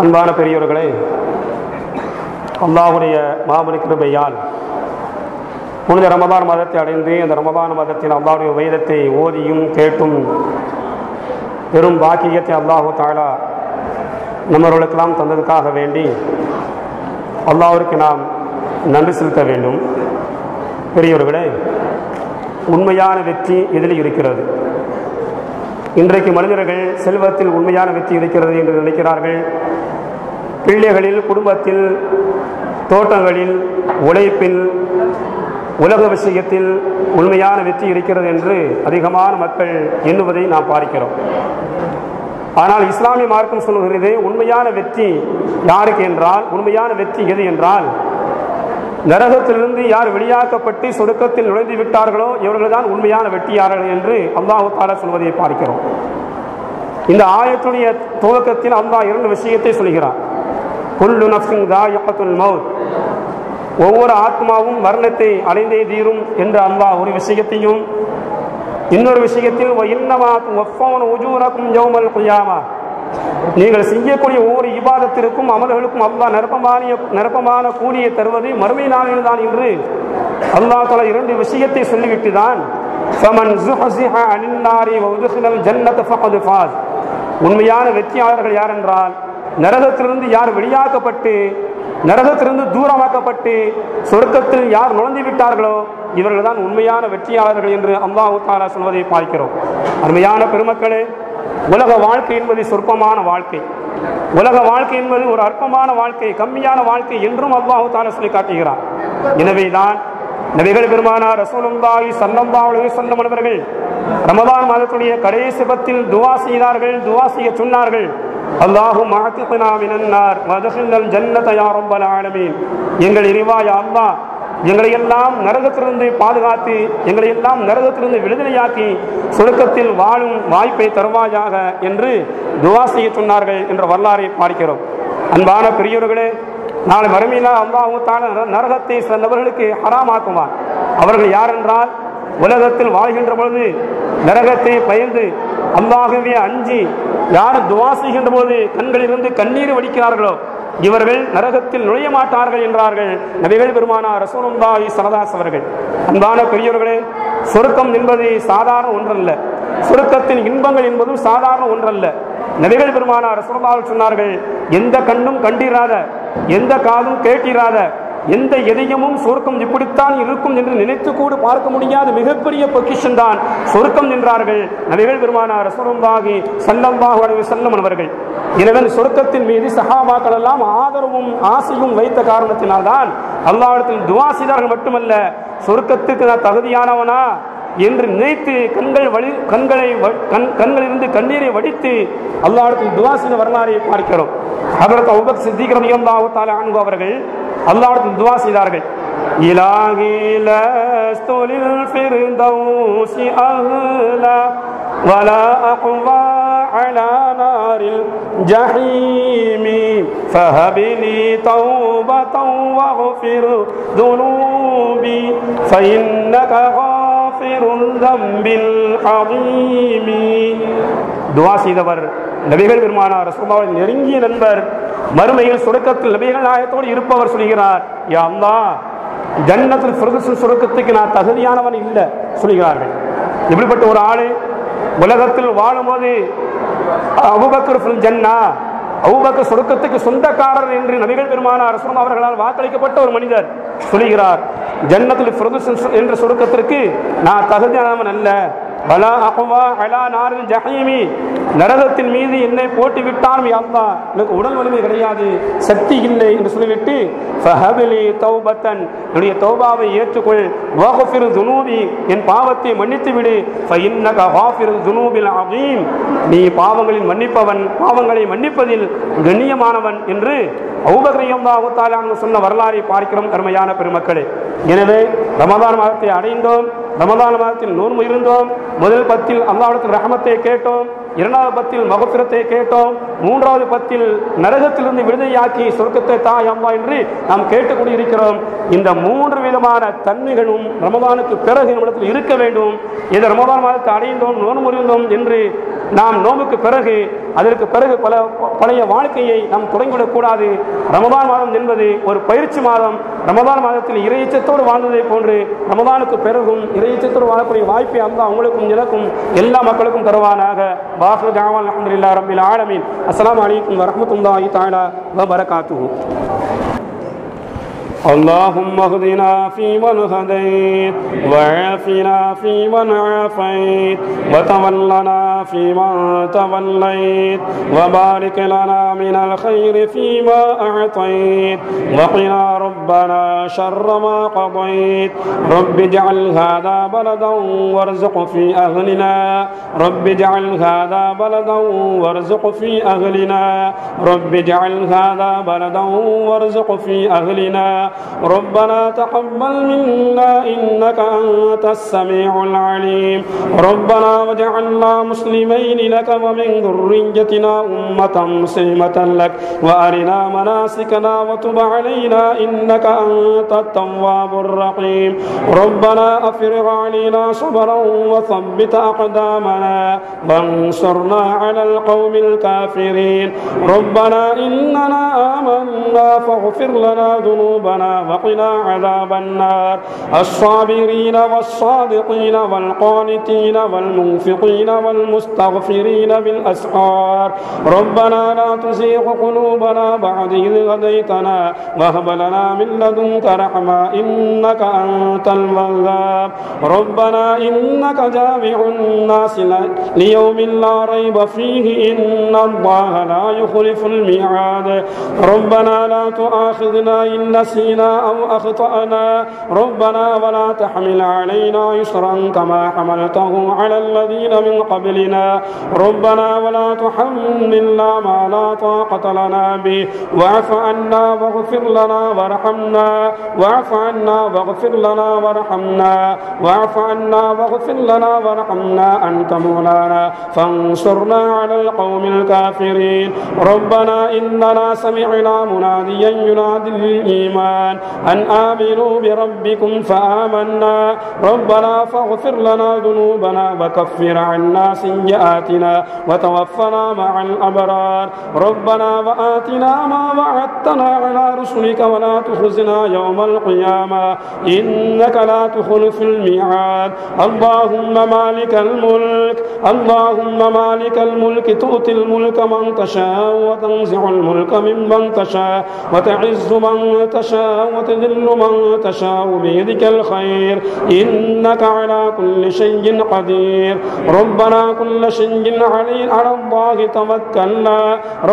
அன்பான பெரியவர்களே, அல்லாஹ்வுடைய மாபெரும் கிருபையால் புனித ரமதான் மாதத்தை அடைந்து அந்த ரமதான் மாதத்தில் அல்லாஹ்வுடைய வேதத்தை ஓதியும் கேட்டும் பெரும் பாக்கியத்தை அல்லாஹு தஆலா நம்மவர்களுக்கெல்லாம் தந்ததுக்காக வேண்டி அல்லாஹ்விற்கு நாம் நன்றி செலுத்த வேண்டும். பெரியவர்களே, உண்மையான வெற்றி இதில் இருக்கிறது. இன்றைக்கு மனிதர்கள் செல்வத்தில் உண்மையான வெற்றி இருக்கிறது என்று நினைக்கிறார்கள். பிள்ளைகளில், குடும்பத்தில், தோட்டங்களில், உழைப்பில், உலக விஷயத்தில் உண்மையான வெற்றி இருக்கிறது என்று அதிகமான மக்கள் எண்ணுவதை நாம் பார்க்கிறோம். ஆனால் இஸ்லாமிய மார்க்கம் சொல்லுகிறது, உண்மையான வெற்றி யாருக்கு என்றால், உண்மையான வெற்றி எது என்றால், நரகத்திலிருந்து யார் வெளியாக்கப்பட்டு சொர்க்கத்தில் நுழைந்து விட்டார்களோ இவர்கள்தான் உண்மையான வெற்றியாளர்கள் என்று அல்லாஹ் தஆலா சொல்வதை பார்க்கிறோம். இந்த ஆயத்துடைய துவக்கத்தில் அல்லாஹ் இரண்டு விஷயத்தை சொல்கிறார். குல்லு நஃப்ஸின் தாயிகத்துல் மௌத், ஒவ்வொரு ஆத்மாவும் மரணத்தை அடைந்தே தீரும் என்று அல்லாஹ் ஒரு விஷயத்தையும், இன்னொரு விஷயத்தில் வஇன்னமா துவஃபௌன உஜூரக்கும் யௌமல் கியாமா, நீங்கள் செய்யக்கூடிய ஒவ்வொரு இபாதத்திற்கும் அமல்களுக்கும் அல்லாஹ் நிரப்பமான கூலியை தருவது மறுமை நாளில் தான் என்று அல்லாஹ் தஆலா இரண்டு விஷயத்தை சொல்லிவிட்டு தான் ஃபமன் ஸுஹ்ஸிஹ அனின் நாரி வ உத்கிலல் ஜன்னத ஃபகத் ஃபாஸ், உண்மையான வெற்றியாளர்கள் யார் என்றால், நரகத்திலிருந்து யார் வெளியாக்கப்பட்டு நரகத்திலிருந்து தூரமாக்கப்பட்டு சொர்க்கத்தில் யார் நுழைந்து விட்டார்களோ இவர்கள் தான் உண்மையான வெற்றியாளர்கள் என்று அல்லாஹ் தஆலா சொல்வதை பார்க்கிறோம். அருமையான பெருமக்களே, உலக வாழ்க்கை என்பது சொற்பமான வாழ்க்கை. உலக வாழ்க்கை என்பது ஒரு அற்பமான வாழ்க்கை, கம்மியான வாழ்க்கை என்றும் அல்லாஹ் தஆலா சொல்லி காட்டுகிறார். எனவேதான் நபிகள் பெருமானார் ரசூலுல்லாஹி ஸல்லல்லாஹு அலைஹி வஸல்லம் அவர்கள் ரமதான் மாதத்துடைய கடைசி பத்தில் துஆ செய்தார்கள். துஆ செய்ய சொன்னார்கள், அல்லாஹும்ம அத்திக்னா மினன் நார் வஅத்கில்னல் ஜன்னத யா ரப்பல் ஆலமீன், எங்கள் இறைவா யா அல்லாஹ், எங்களை எல்லாம் நரகத்திலிருந்து பாதுகாத்து எங்களை எல்லாம் நரகத்திலிருந்து விடுதலையாக்கி சொர்க்கத்தில் வாழும் வாய்ப்பை தருவாயாக என்று துஆ செய்ய சொன்னார்கள் என்ற வரலாறை பார்க்கிறோம். அன்பான பெரியவர்களே, நாளை மறுமையில அல்லாஹ் தஆலா நரகத்தை சில நபர்களுக்கு ஹராமாக்குவார். அவர்கள் யார் என்றால், உலகத்தில் வாழ்கின்ற பொழுது நரகத்தை பயந்து அல்லாஹ்வை அஞ்சி யார் துஆ செய்கின்ற போது கண்களிலிருந்து கண்ணீர் வடிக்கிறார்களோ இவர்கள் நரகத்தில் நுழைய மாட்டார்கள் என்றார்கள் நபிகள் பெருமானார் ரசூலுல்லாஹி ஸல்லல்லாஹு அலைஹி அவர்கள். அன்பான பெரியவர்களே, சொர்க்கம் என்பது சாதாரண ஒன்றல்ல, சொர்க்கத்தின் இன்பங்கள் என்பதும் சாதாரண ஒன்றல்ல. நபிகள் பெருமானார் ரசூலுல்லாஹி சொன்னார்கள், எந்த கண்ணும் கண்டிராத, எந்த காதும் கேட்டிராத, எந்த இதயமும் சொர்க்கம் இப்படித்தான் இருக்கும் என்று நினைத்து கூட பார்க்க முடியாத மிகப்பெரிய பொக்கிஷன் தான் சொர்க்கம் என்றார்கள் நபிகள் பெருமானார் ரசூலுல்லாஹி ஸல்லல்லாஹு அலைஹி வஸல்லம் அவர்கள். எனவே சொர்க்கத்தின் மீது சஹாபாக்கள் எல்லாம் ஆதரவும் ஆசையும் வைத்த காரணத்தினால்தான் அல்லாஹ்விடத்தில் துஆ செய்தார்கள். மட்டுமல்ல, சொர்க்கத்துக்கு நான் தகுதியானவனா என்று நினைத்து கண்களிலிருந்து கண்ணீரை வடித்து அல்லாஹ்விடத்தில் துஆ செய்த வரலாறை பார்க்கிறோம். ஹஜ்ரத் அபூபக்கர் சித்திக் ரலியல்லாஹு தஆலா அன்ஹு அவர்கள் அல்லாஹ்விடத்தில் துஆ செய்தார்கள். இலாஹி லஸ்து லில் ஃபிர்தௌஸி அஹ்லா வலா அஹ்வா அலா நாரில் ஜஹீமி ஃபஹபிலி தௌபதன் வஃபிர் துனூபி ஃபஇன்னக காஃபிருல் தம்பில் அதீமி. துஆ செய்தவர் நபிகள் பெருமானார் ரசூலுல்லாஹின் நெருங்கிய நண்பர், மறுமையில் சொர்க்கத்தில் நபிகள் நாயகத்தோடு இருப்பவர் சொல்கிறார், யா அல்லாஹ், ஜன்னத்துல் ஃபிர்தௌஸ் சொர்க்கத்துக்கு நான் தகுதியானவன் இல்லை சொல்கிறார்கள். இப்படிப்பட்ட ஒரு ஆளு உலகத்தில் வாழும்போது அபூபக்கர் ஃபில் ஜன்னா, அபூபக்கர் சொர்க்கத்துக்கு சொந்தக்காரர் என்று நபிகள் பெருமானார் ரசூலுல்லாஹி அவர்களால் வாக்களிக்கப்பட்ட ஒரு மனிதர் சொல்கிறார், ஜன்னத்துல் ஃபிர்தௌஸ் என்ற சொர்க்கத்திற்கு நான் தகுதியானவன் அல்ல, வலா அஹ்வா அலா நாரில் ஜஹீமி, நரகத்தின் மீது என்னை போட்டு விட்டான் யா அல்லாஹ், எனக்கு உடல் வலிமை கிடையாது, சக்தி இல்லை என்று சொல்லிவிட்டு ஃபஹபிலி தௌபத்தன், என்னுடைய தௌபாவை ஏற்றுக்கொள், வஃபிர் துனூபி, என் பாவத்தை மன்னித்து விடு, ஃபஇன்னக காஃபிருல் துனூபில் அதீம், நீ பாவங்களில் மன்னிப்பவன், பாவங்களை மன்னிப்பதில் கண்ணியமானவன் என்று அபூபக்கர் ரலியல்லாஹு தஆலா அன்ஹு சொன்ன வரலாறை பார்க்கிறோம். அருமையான பெருமக்களே, எனவே ரமதான் மாதத்தை அடைந்தோம், ரமதான் மாதத்தில் நோன்பு இருந்தோம், முதல் 10 அல்லாஹ்விடத்தில் ரஹமத்தை கேட்டோம், இரண்டாவது பத்தில் மகஃபிரத்தை கேட்டோம், மூன்றாவது பத்தில் நரகத்திலிருந்து விடுதலையாக்கி சொர்க்கத்தை தாய் அம்மா என்று நாம் கேட்டுக்கொண்டிருக்கிறோம். இந்த 3 விதமான தன்மைகளும் ரமதானுக்கு பிறகு நம்மிடத்தில் இருக்க வேண்டும். இந்த ரமதான் மாதத்தை அடைந்தோம், நோன்பு முறிந்தோம் என்று நாம் நோம்புக்கு பிறகு அதற்கு பிறகு பழைய வாழ்க்கையை நாம் தொடங்கிவிடக் கூடாது. ரமதான் மாதம் என்பது ஒரு பயிற்சி மாதம். ரமதான் மாதத்தில் இறையச்சத்தோடு வாழ்ந்ததை போன்று ரமதானுக்கு பிறகும் இறையச்சத்தோடு வாழக்கூடிய வாய்ப்பை அல்லாஹ் உங்களுக்கும் எனக்கும் எல்லா மக்களுக்கும் தருவானாக. வாஹிரு தஅவானா அல்ஹம்துலில்லாஹி ரப்பில் ஆலமீன். அஸ்ஸலாமு அலைக்கும் வரஹ்மத்துல்லாஹி தஆலா வ பரகாத்துஹு. اللهم اهدنا فيمن هديت، وعافنا فيمن عافيت، وتولنا فيمن توليت، وبارك لنا من الخير فيما أعطيت، وقنا ربنا شر ما قضيت. رب اجعل هذا بلدا وارزق في أهلنا، رب اجعل هذا بلدا وارزق في أهلنا، رب اجعل هذا بلدا وارزق في أهلنا. ربنا تقبل منا إنك أنت السميع العليم. ربنا واجعلنا مسلمين لك ومن ذريتنا أمة مسلمة لك، وأرنا مناسكنا وتب علينا إنك أنت التواب الرحيم. ربنا أفرغ علينا صبرا وثبت أقدامنا وانصرنا على القوم الكافرين. ربنا إننا آمنا فاغفر لنا ذنوبنا وقنا عذاب النار. الصابرين والصادقين والقانتين والمنفقين والمستغفرين بالأسحار. ربنا لا تزيغ قلوبنا بعد إذ هديتنا وهب لنا من لدنك رحمة إنك أنت الوهاب. ربنا إنك جامع الناس ليوم لا ريب فيه إن الله لا يخلف الميعاد. ربنا لا تؤاخذنا إن نسينا أو أخطأنا. ربنا ولا تحمل علينا يسرا كما حملته على الذين من قبلنا. ربنا ولا تحملنا ما لا طاقة لنا به. واعف عنا واغفر لنا وارحمنا، واعف عنا واغفر لنا وارحمنا، واعف عنا واغفر لنا وارحمنا. أنت مولانا فانصرنا على القوم الكافرين. ربنا إننا سمعنا مناديا ينادي للإيمان أن آمنوا بربكم فآمنا. ربنا فاغفر لنا ذنوبنا وكفر عنا سيئاتنا وتوفنا مع الأبرار. ربنا وآتنا ما وعدتنا على رسلك ولا تخزنا يوم القيامة إنك لا تخلف الميعاد. اللهم مالك الملك، اللهم مالك الملك تؤتي الملك من تشاء وتنزع الملك ممن تشاء وتعز من تشاء وتذل من تشاء بيدك الخير إنك على كل شيء قدير. ربنا كل شيء على الله توكلنا.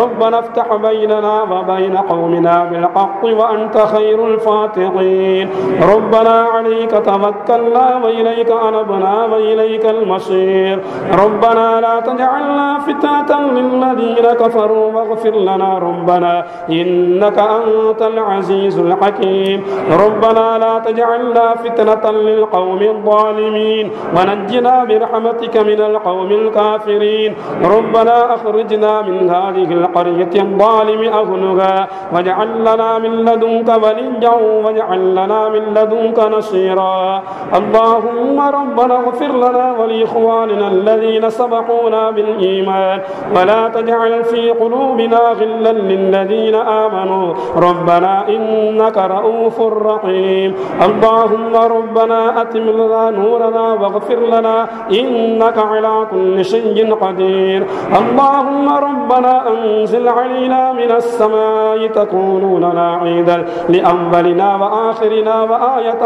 ربنا افتح بيننا وبين قومنا بالحق وأنت خير الفاتحين. ربنا عليك توكلنا وإليك أنبنا وإليك المصير. ربنا لا تجعلنا فتنة للذين كفروا واغفر لنا ربنا إنك أنت العزيز الحكيم. ربنا لا تجعلنا فتنة للقوم الظالمين ونجنا برحمتك من القوم الكافرين. ربنا أخرجنا من هذه القرية الظالم أهلها واجعل لنا من لدنك وليا واجعل لنا من لدنك نصيرا. اللهم ربنا اغفر لنا ولإخواننا الذين سبقونا بالإيمان ولا تجعل في قلوبنا غلا للذين آمنوا ربنا إنك رؤوف رحيم. اللهم ربنا أتم لنا نورنا واغفر لنا إنك على كل شيء قدير. اللهم ربنا أنزل علينا من السماء تكون لنا عيدا لأولنا وآخرنا وآية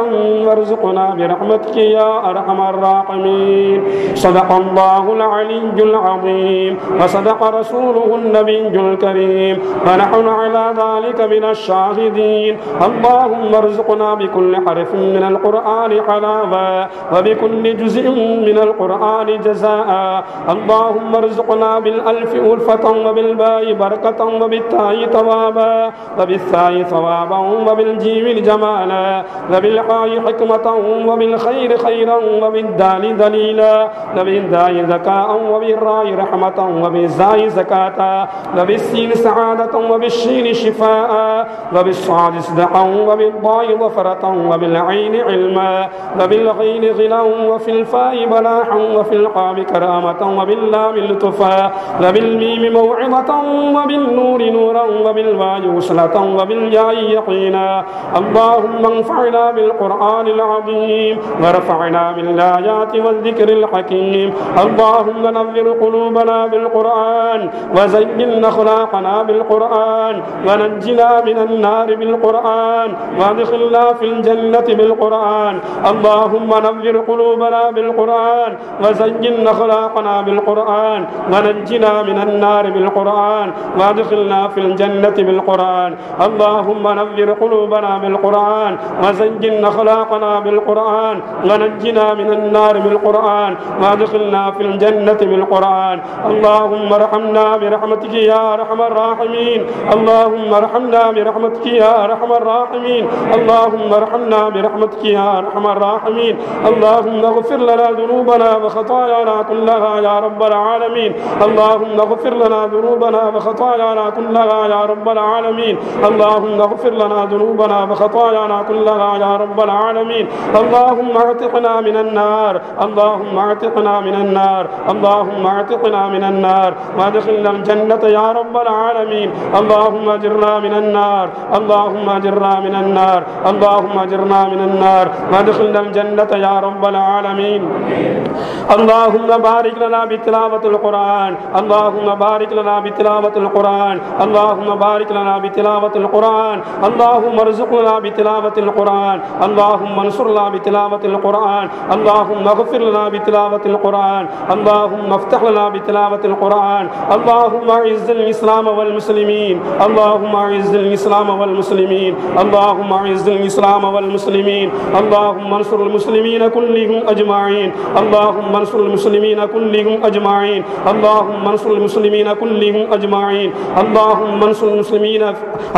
وارزقنا برحمتك يا أرحم الراحمين. صدق الله العلي العظيم وصدق رسوله النبي الكريم ونحن على ذلك من الشاهدين. اللهم ارزقنا بكل حرف من القرآن حلاوة وبكل جزء من القرآن جزاء. اللهم ارزقنا بالألف ألفة وبالباء بركة وبالتاء ثوابا وبالثاء ثوابا وبالجيم جمالا وبالحاء حكمة وبالخير خيرا وبالدال دليلا وبالداء ذكاء وبالراء رحمة وبالزاء زكاة وبالسين سعادة وبالشين شفاء وبالصاد صدقا وبالضاء ظفرة وبالعين علما وبالغين غنى وفي الفاء بلاحا وفي القاف كرامة وباللام لطفا وبالميم موعظة وبالنور نورا وبالواو وصلة وبالياء يقينا. اللهم انفعنا بالقرآن العظيم ورفعنا بالآيات والذكر الحكيم. اللهم نور قلوبنا بالقرآن وزين أخلاقنا بالقرآن ونجنا من النار بالقرآن وادخلنا في الجنة بالقرآن. اللهم نور قلوبنا بالقرآن وزين أخلاقنا بالقرآن ونجنا من النار بالقرآن وادخلنا في الجنة بالقرآن. اللهم نور قلوبنا بالقرآن وزين أخلاقنا بالقرآن ونجنا من النار بالقرآن وادخلنا في الجنة بالقرآن. اللهم ارحمنا برحمتك يا أرحم الراحمين. اللهم ارحمنا برحمتك يا أرحم الراحمين. اللهم ارحمنا برحمتك يا أرحم الراحمين. اللهم اغفر لنا ذنوبنا وخطايانا كلها يا رب العالمين. اللهم اغفر لنا ذنوبنا وخطايانا كلها يا رب العالمين. اللهم اغفر لنا ذنوبنا وخطايانا كلها يا رب العالمين. اللهم اعتقنا من النار. اللهم اعتقنا من النار. اللهم اعتقنا من النار وادخلنا الجنة يا رب العالمين. اللهم اجرنا من النار. اللهم اجرنا من النار. اللهم اجرنا من النار وادخلنا الجنة يا رب العالمين. اللهم بارك لنا بتلاوة القرآن. اللهم بارك لنا بتلاوة القرآن. اللهم بارك لنا بتلاوة القرآن. اللهم ارزقنا بتلاوة القرآن. اللهم انصرنا بتلاوة القرآن. اللهم اغفر لنا بتلاوة القرآن. اللهم افتح لنا بتلاوة القرآن. اللهم اعز الإسلام والمسلمين. اللهم اعز الإسلام والمسلمين. اللهم اعز الإسلام والمسلمين. اللهم انصر المسلمين كلهم أجمعين. اللهم انصر المسلمين كلهم أجمعين. اللهم انصر المسلمين كلهم أجمعين. اللهم انصر المسلمين.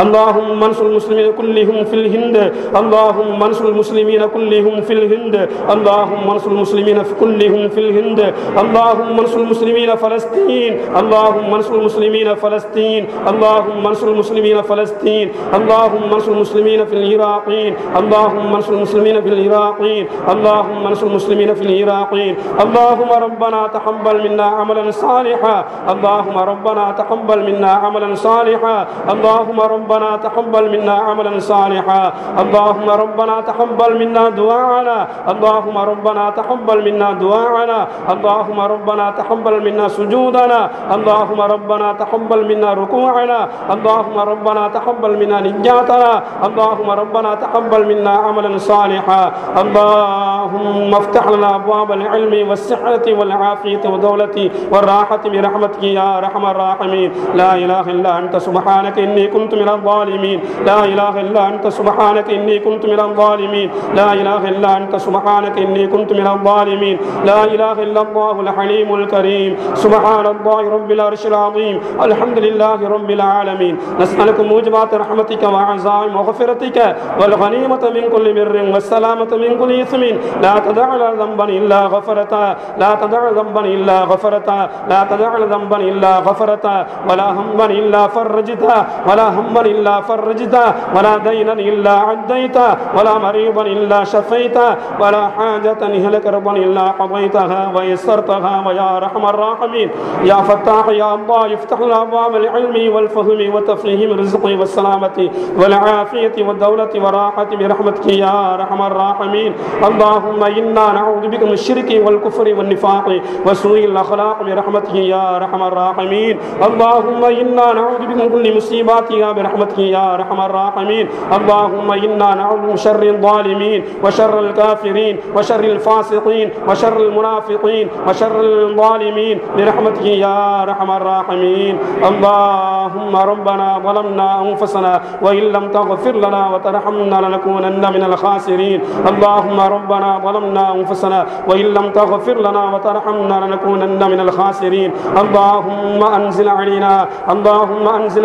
اللهم انصر المسلمين كلهم في الهند. اللهم انصر المسلمين كلهم في الهند. اللهم انصر المسلمين كلهم في الهند. اللهم انصر المسلمين فلسطين. اللهم انصر المسلمين فلسطين. اللهم انصر المسلمين فلسطين. اللهم انصر المسلمين في العراقين. اللهم انصر المسلمين في العراقين. اللهم انصر المسلمين في العراقين. اللهم ربنا تقبل منا عملا صالحا. اللهم ربنا تقبل منا عملا صالحا. اللهم ربنا تقبل منا عملا صالحا. اللهم ربنا تقبل منا دعاءنا. اللهم ربنا تقبل منا دعاءنا. اللهم ربنا تقبل منا سجودنا. اللهم ربنا تقبل منا ركوعنا. اللهم ربنا تقبل منا نجاتنا. اللهم ربنا تقبل منا عملا صالحا. اللهم افتح لنا أبواب العلم والصحة والعافية والدولة والراحة برحمتك يا أرحم الراحمين. لا إله إلا أنت سبحانك إني كنت من الظالمين. لا إله إلا أنت سبحانك إني كنت من الظالمين. لا إله إلا أنت سبحانك إني كنت من الظالمين. لا إله إلا الله الحليم الكريم. سبحان الله رب العرش العظيم. الحمد لله رب العالمين. نسألك موجبات رحمتك وعزائم مغفرتك والغنيمة من كل بر والسلامة من كل إثم. لا تدع لنا ذنبا إلا غفرته. لا تدع ذنبا إلا غفرته. لا تدع ذنبا إلا غفرته ولا هما إلا فرجته ولا هما إلا فرجته ولا دينا إلا عديته ولا مريضا إلا شفيته ولا حاجة هلك ربا إلا قضيتها ويسرتها ويا أرحم الراحمين. يا فتاح يا الله يفتح لنا أبواب العلم والفهم وتفهيم الرزق والسلامة والعافية والدولة والراحة برحمتك يا أرحم الراحمين. اللهم إنا نعوذ بك من الشرك والكفر والنفاق وسوء الأخلاق برحمتك يا أرحم الراحمين. اللهم إنا نعوذ بك من كل مصيبات برحمتك يا أرحم الراحمين. اللهم إنا نعوذ من شر الظالمين وشر الكافرين وشر الفاسقين وشر المنافقين وشر الظالمين برحمتك يا أرحم الراحمين. اللهم ربنا ظلمنا أنفسنا وإن لم تغفر لنا وترحمنا لنكونن من الخاسرين. اللهم ربنا ظلمنا أنفسنا وإن لم تغفر لنا وترحمنا لنكونن من الخاسرين. اللهم أنزل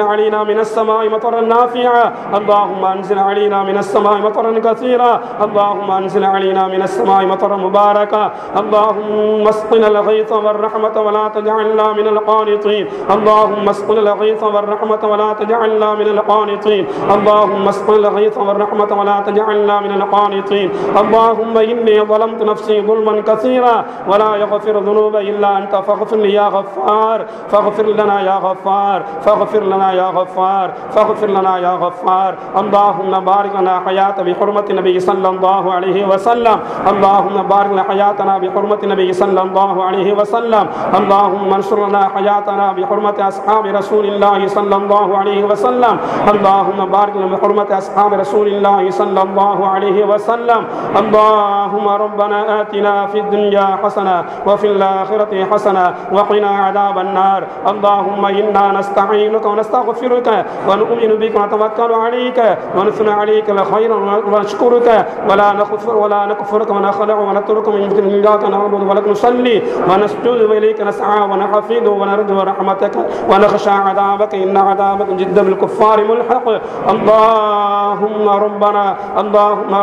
علينا من السماء مطرا نافعا. اللهم أنزل علينا من السماء مطرا كثيرا. اللهم أنزل علينا من السماء مطرا مباركا. اللهم اسقنا الغيث والرحمة ولا تجعلنا من القانطين. اللهم اسقنا الغيث والرحمة ولا تجعلنا من القانطين. اللهم اسقنا الغيث والرحمة ولا تجعلنا من القانطين. اللهم إني ظلمت نفسي ظلما كثيرا ولا يغفر الذنوب إلا أنت فاغفر لي يا غفار. فاغفر لنا يا غفار. فاغفر لنا يا غفار. فاغفر لنا يا غفار. اللهم بارك لنا حياة بحرمة النبي صلى الله عليه وسلم. اللهم بارك لنا حياتنا بحرمة النبي صلى الله عليه وسلم. اللهم انصر لنا حياتنا بحرمة أصحاب رسول الله صلى الله عليه وسلم. اللهم بارك لنا بحرمة أصحاب رسول الله صلى الله عليه وسلم. اللهم ربنا آتنا في الدنيا حسنة وفي الآخرة حسنة وقنا عذاب النار. اللهم إنا نستعينك ونستغفرك ونؤمن بك ونتوكل عليك ونثني عليك الخير ونشكرك ولا نكفرك ونخلع ونترك من إياك نعبد ولك نصلي ونسجد وإليك نسعى ونحفظ ونرجو رحمتك ونخشى عذابك إن عذابك جد بالكفار ملحق. اللهم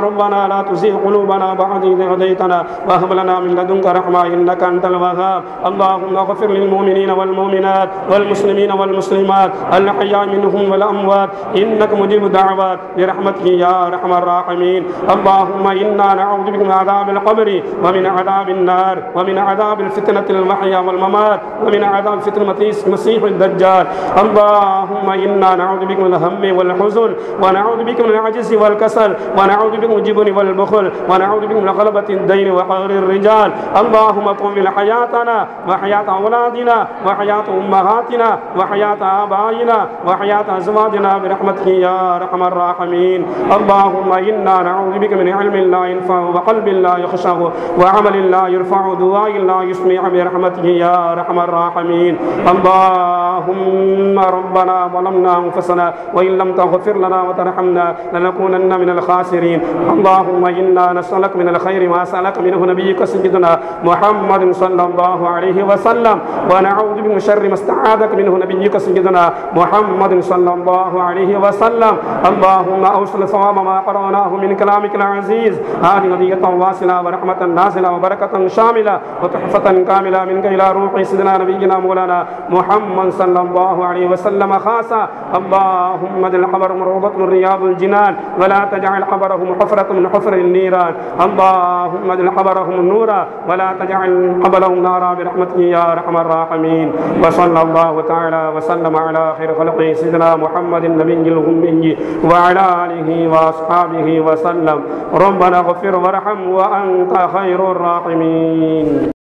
ربنا لا تزغ قلوبنا بعد إذ هديتنا وهب لنا من لدنك رحمة إنك أنت الوهاب. اللهم اغفر للمؤمنين والمؤمنات والمسلمين والمسلمات الأحياء منهم والأموات إنك مجيب الدعوات برحمتك يا أرحم الراحمين. اللهم إنا نعوذ بك من عذاب القبر ومن عذاب النار ومن عذاب الفتنة المحيا والممات ومن عذاب فتنة المسيح الدجال. اللهم إنا نعوذ بك من الهم والحزن ونعوذ بك من العجز والكسل ونعوذ بك من الجبن والبخل ونعوذ بك من غلبة الدين وقهر الرجال. اللهم طول حياتنا وحياة أولادنا وحياة أمهاتنا وحياة آبائنا وحياة أزواجنا برحمتك يا أرحم الراحمين. اللهم إنا نعوذ بك من علم لا ينفع وقلب لا يخشع وعمل لا يرفع ودعاء لا يسمع برحمتك يا أرحم الراحمين. اللهم ربنا ظلمنا أنفسنا وإن لم تغفر لنا وترحمنا لنكونن من الخاسرين. اللهم إنا نسألك من الخير ما سألك منه نبيك سيدنا محمد صلى الله عليه وسلم ونعوذ بك من شر ما استعاذك منه نبيك سيدنا محمد صلى الله عليه وسلم. اللهم أوصل ثواب ما قرأناه من كلامك العزيز هذه هدية واصلة ورحمة نازلة وبركة شاملة وتحفة كاملة منك إلى روح سيدنا نبينا مولانا محمد صلى الله عليه وسلم خاصة. اللهم اجعل قبرهم روضة من رياض الجنان ولا تجعل قبرهم حفرة من حفر النيران. اللهم اجعل قبرهم نورا ولا تجعل قبرهم نارا برحمتك يا أرحم الراحمين. وصلى الله تعالى وسلم على خير خلقه سيدنا محمد النبي الأمي وعلى آله وأصحابه وسلم. ربنا اغفر وارحم وأنت خير الراحمين.